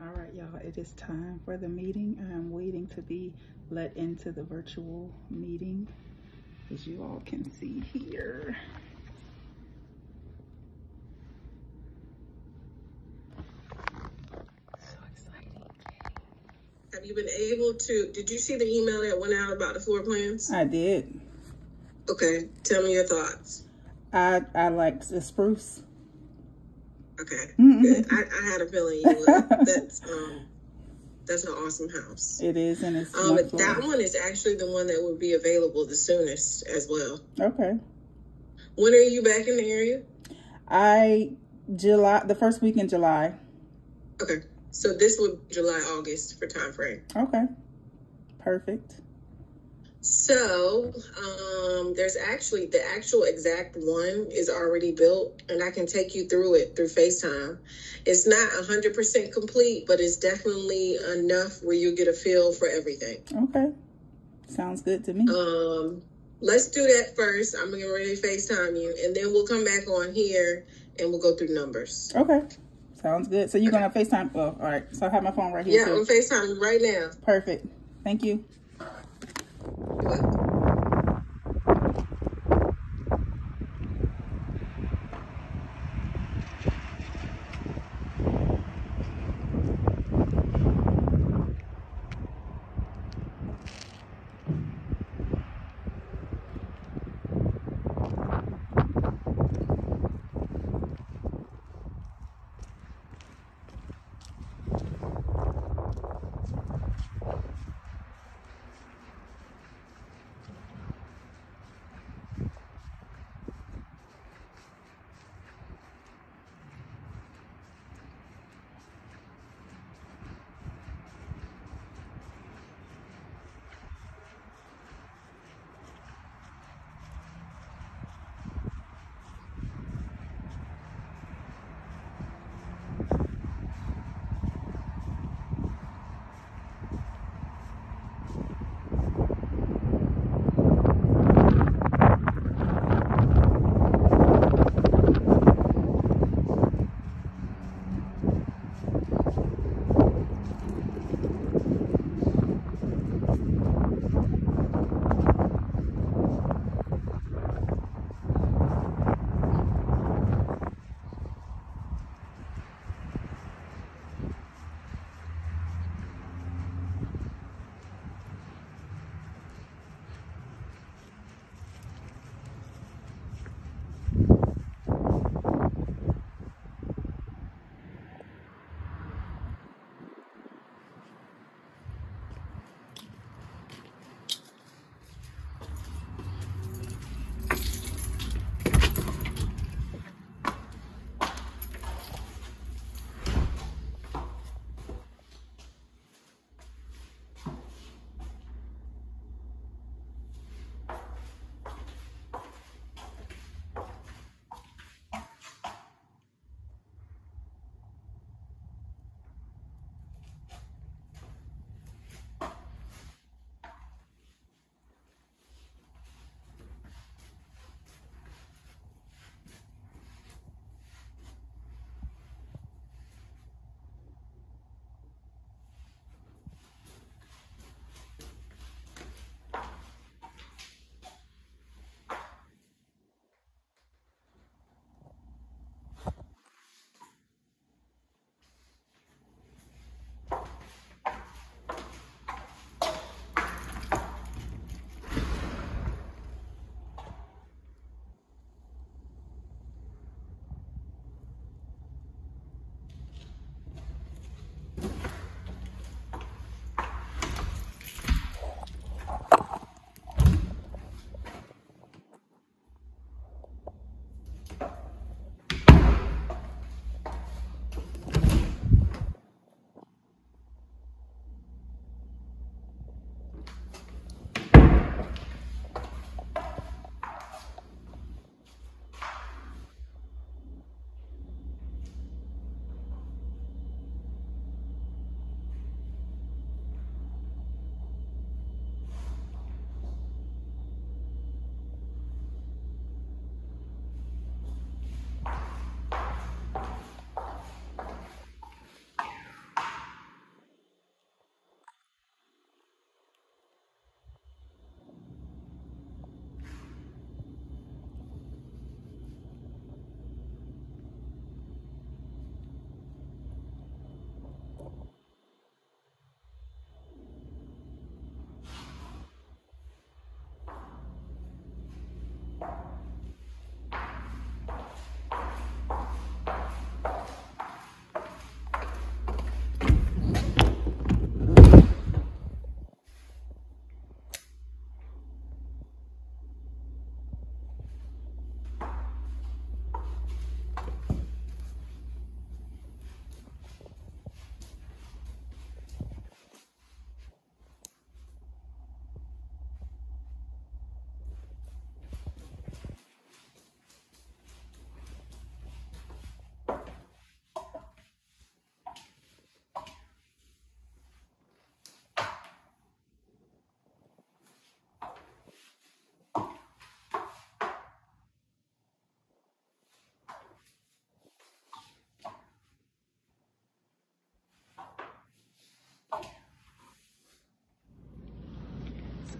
All right, y'all, it is time for the meeting. I'm waiting to be let into the virtual meeting, as you all can see here. So exciting. Have you been able to, did you see the email that went out about the floor plans? I did. Okay, tell me your thoughts. I liked the spruce. Okay, good. I had a feeling you would. That's an awesome house. It is, and it's that one is actually the one that would be available the soonest as well. Okay. When are you back in the area? The first week in July. Okay, so this would be July, August for time frame. Okay, perfect. So there's actually the actual exact one is already built, and I can take you through it through FaceTime. It's not 100% complete, but it's definitely enough where you get a feel for everything. Okay, sounds good to me. Let's do that first. I'm gonna get ready to FaceTime you, and then we'll come back on here and we'll go through numbers. Okay, sounds good. So you're gonna FaceTime? Oh, all right. So I have my phone right here. Yeah, I'm FaceTiming right now. Perfect. Thank you.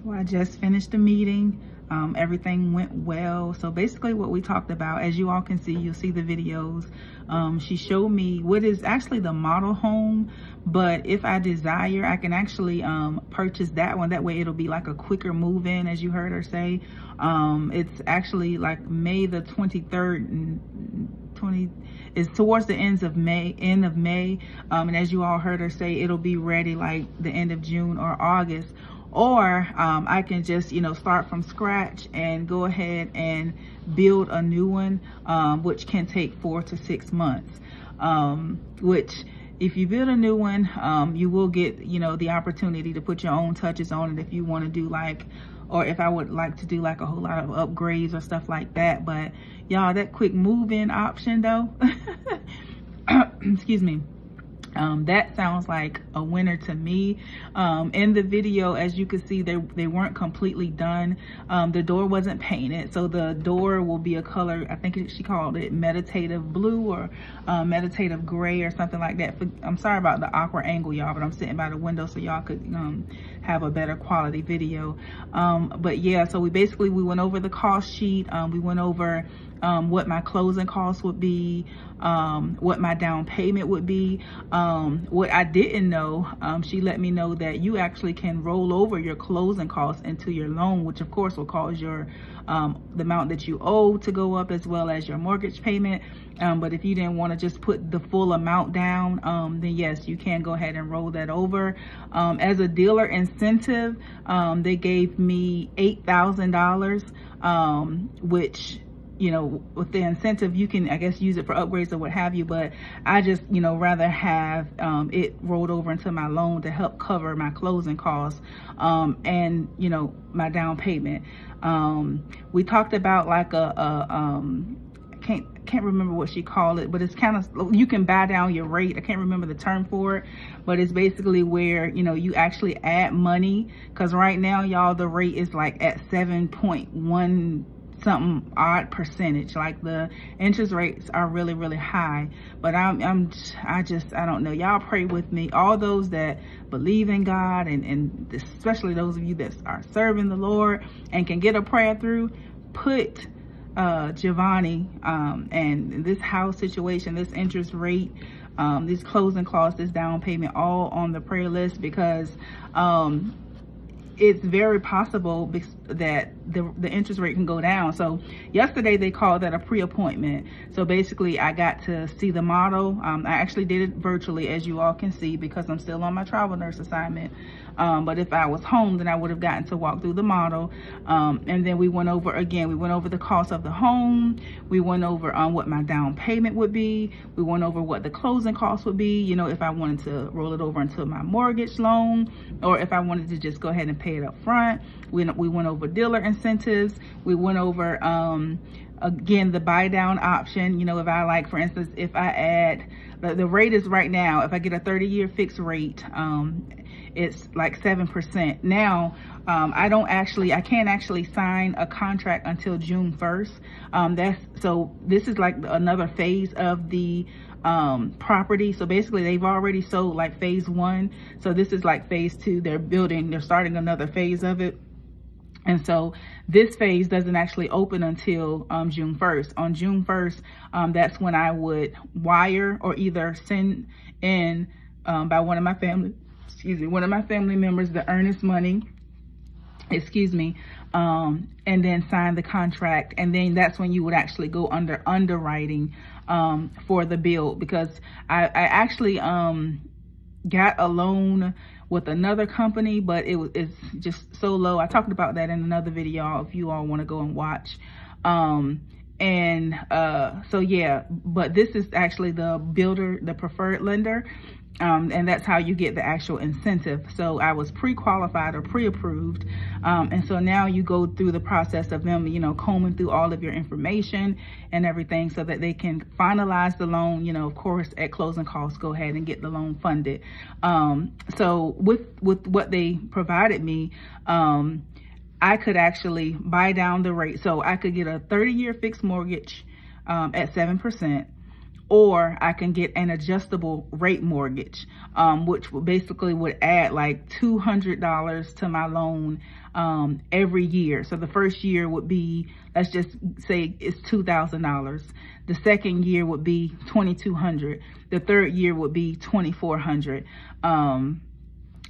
So I just finished the meeting. Everything went well. So basically what we talked about, as you all can see, you'll see the videos. She showed me what is actually the model home, but if I desire, I can actually purchase that one. That way it'll be like a quicker move in, as you heard her say. It's actually like May the 23rd and it's towards the end of May. And as you all heard her say, it'll be ready like the end of June or August. Or I can just, you know, start from scratch and go ahead and build a new one, which can take 4 to 6 months. Which if you build a new one, you will get, you know, the opportunity to put your own touches on it if you want to do like, or if I would like to do like a whole lot of upgrades or stuff like that. But y'all, that quick move-in option though, excuse me. That sounds like a winner to me. In the video, as you can see, they weren't completely done. The door wasn't painted, so the door will be a color, I think she called it meditative blue or meditative gray or something like that. I'm sorry about the awkward angle, y'all, but I'm sitting by the window so y'all could have a better quality video. But yeah, so we went over the cost sheet. We went over what my closing costs would be, what my down payment would be. What I didn't know, she let me know that you actually can roll over your closing costs into your loan, which of course will cause your the amount that you owe to go up, as well as your mortgage payment. But if you didn't want to just put the full amount down, then yes, you can go ahead and roll that over. As a dealer incentive, they gave me $8,000, which, you know, with the incentive, you can, I guess, use it for upgrades or what have you, but I just, you know, rather have it rolled over into my loan to help cover my closing costs and, you know, my down payment. We talked about like can't remember what she called it, but it's kind of, you can buy down your rate. I can't remember the term for it, but it's basically where, you know, you actually add money, because right now, y'all, the rate is like at 7.1 something odd percentage. Like the interest rates are really, really high. But I don't know. Y'all pray with me. All those that believe in God, and especially those of you that are serving the Lord and can get a prayer through, put Giovanni and this house situation, this interest rate, these closing costs, this down payment, all on the prayer list, because it's very possible that the interest rate can go down. So yesterday they called that a pre-appointment. So basically I got to see the model. I actually did it virtually, as you all can see, because I'm still on my travel nurse assignment. But if I was home, then I would have gotten to walk through the model. And then we went over the cost of the home. We went over what my down payment would be. We went over what the closing costs would be, you know, if I wanted to roll it over into my mortgage loan, or if I wanted to just go ahead and pay it up front. We went over dealer incentives. We went over, again, the buy down option. You know, if I, like, for instance, if I add, the rate is right now, if I get a 30-year fixed rate, it's like 7%. Now, I can't actually sign a contract until June 1st. So this is like another phase of the property. So basically they've already sold like phase 1. So this is like phase 2. They're starting another phase of it. And so this phase doesn't actually open until June 1st. On June 1st, that's when I would wire or either send in by one of my family members the earnest money, and then sign the contract. And then that's when you would actually go under underwriting for the build, because I actually got a loan with another company, but it's just so low. I talked about that in another video if you all want to go and watch. So yeah, but this is actually the builder, the preferred lender. And that's how you get the actual incentive. So I was pre-qualified or pre-approved. And so now you go through the process of them, you know, combing through all of your information and everything so that they can finalize the loan, you know, of course, at closing costs, go ahead and get the loan funded. So with what they provided me, I could actually buy down the rate. So I could get a 30-year fixed mortgage at 7%. Or I can get an adjustable rate mortgage, which basically would add like $200 to my loan every year. So the first year would be, let's just say it's $2,000. The second year would be $2,200. The third year would be $2,400.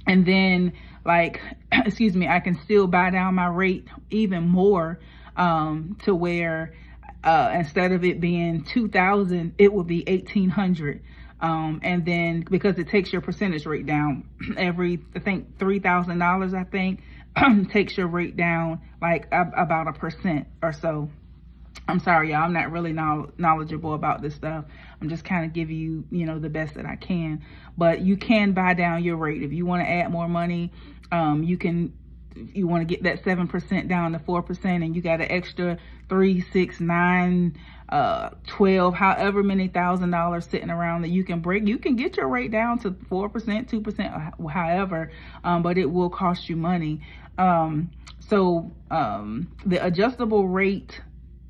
And then, like, excuse me, I can still buy down my rate even more, to where instead of it being $2,000, it would be $1,800. And then because it takes your percentage rate down every, I think $3,000, I think, takes your rate down like about 1% or so. I'm sorry, y'all, I'm not really knowledgeable about this stuff. I'm just kind of giving you, you know, the best that I can. But you can buy down your rate. If you want to add more money, you can, if you want to get that 7% down to 4%, and you got an extra 3, 6, 9, 12, however many $1,000 sitting around that you can break, you can get your rate down to 4%, 2%, however, but it will cost you money. So the adjustable rate,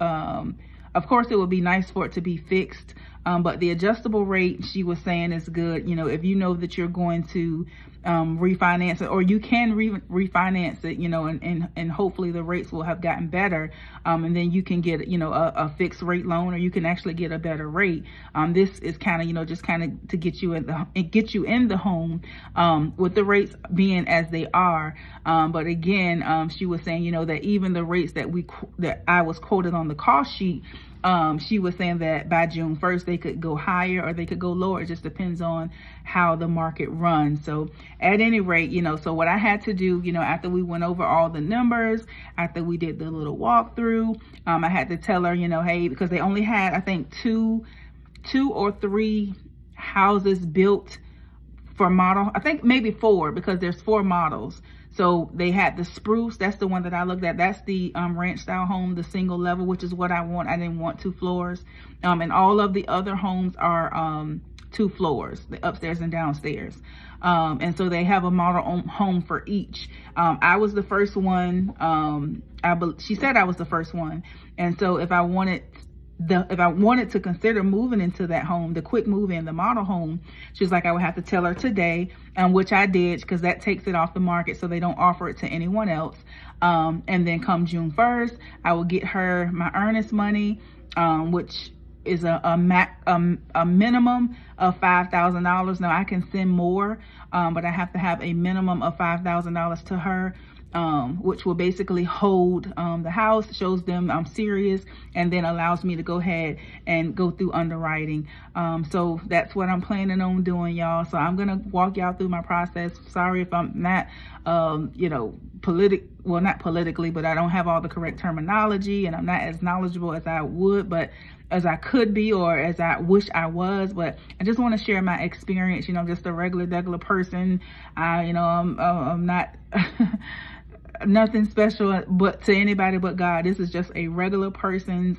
of course, it would be nice for it to be fixed, but the adjustable rate, she was saying, is good. You know, if you know that you're going to refinance it, or you can refinance it, you know, and hopefully the rates will have gotten better, and then you can get, you know, a fixed rate loan, or you can actually get a better rate. This is kind of, you know, just kind of to get you in the home, with the rates being as they are. But again, she was saying, you know, that even the rates that I was quoted on the cost sheet, she was saying that by June 1st, they could go higher or they could go lower. It just depends on how the market runs. So at any rate, you know, so what I had to do, you know, after we went over all the numbers, after we did the little walkthrough, I had to tell her, you know, hey, because they only had, I think, two or three houses built for model. I think maybe 4, because there's 4 models. So they had the spruce, that's the one that I looked at. That's the ranch style home, the single level, which is what I want. I didn't want 2 floors. And all of the other homes are 2 floors, the upstairs and downstairs. And so they have a model home for each. I was the first one. She said I was the first one. And so if I wanted to consider moving into that home, the quick move in, the model home, she was like, I would have to tell her today, which I did, because that takes it off the market so they don't offer it to anyone else. And then come June 1st, I will get her my earnest money, which is a minimum of $5,000. Now I can send more, but I have to have a minimum of $5,000 to her. Which will basically hold the house, shows them I'm serious, and then allows me to go ahead and go through underwriting. So that's what I'm planning on doing, y'all. So I'm gonna walk y'all through my process. Sorry if I'm not, you know, well, not politically, but I don't have all the correct terminology, and I'm not as knowledgeable as I would, but as I could be, or as I wish I was. But I just want to share my experience. You know, just a regular person. You know, I'm not nothing special, but to anybody but God. This is just a regular person's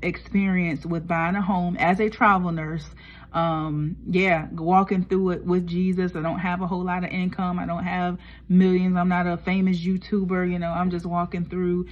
experience with buying a home as a travel nurse. Yeah, walking through it with Jesus. I don't have a whole lot of income. I don't have millions. I'm not a famous YouTuber. You know, I'm just walking through,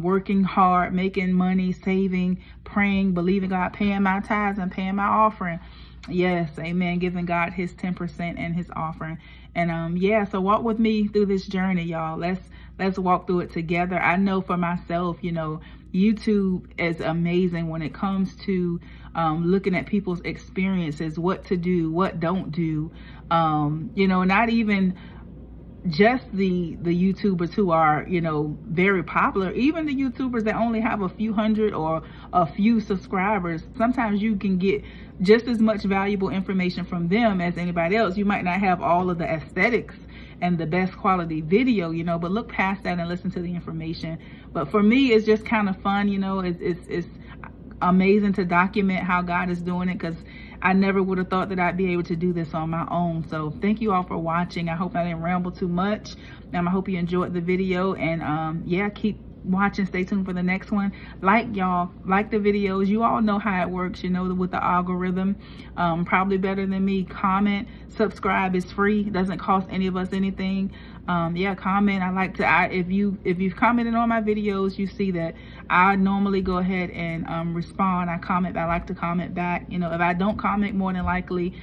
working hard, making money, saving, praying, believing God, paying my tithes and paying my offering. Yes, amen. Giving God his 10% and his offering. And yeah, so walk with me through this journey, y'all. Let's walk through it together. I know for myself, you know, YouTube is amazing when it comes to looking at people's experiences, what to do, what don't do. You know, not even just the YouTubers who are, you know, very popular, even the YouTubers that only have a few hundred or a few subscribers. Sometimes you can get just as much valuable information from them as anybody else. You might not have all of the aesthetics and the best quality video, you know, but look past that and listen to the information. But for me, it's just kind of fun, you know. It's amazing to document how God is doing it, because I never would have thought that I'd be able to do this on my own. So thank you all for watching. I hope I didn't ramble too much. I hope you enjoyed the video, and yeah, keep watching. Stay tuned for the next one. Y'all like the videos. You all know how it works, you know, with the algorithm. Probably better than me. Comment, subscribe is free. It doesn't cost any of us anything. Yeah, comment. I like to, if you've commented on my videos, you see that I normally go ahead and respond. I like to comment back. You know, if I don't comment, more than likely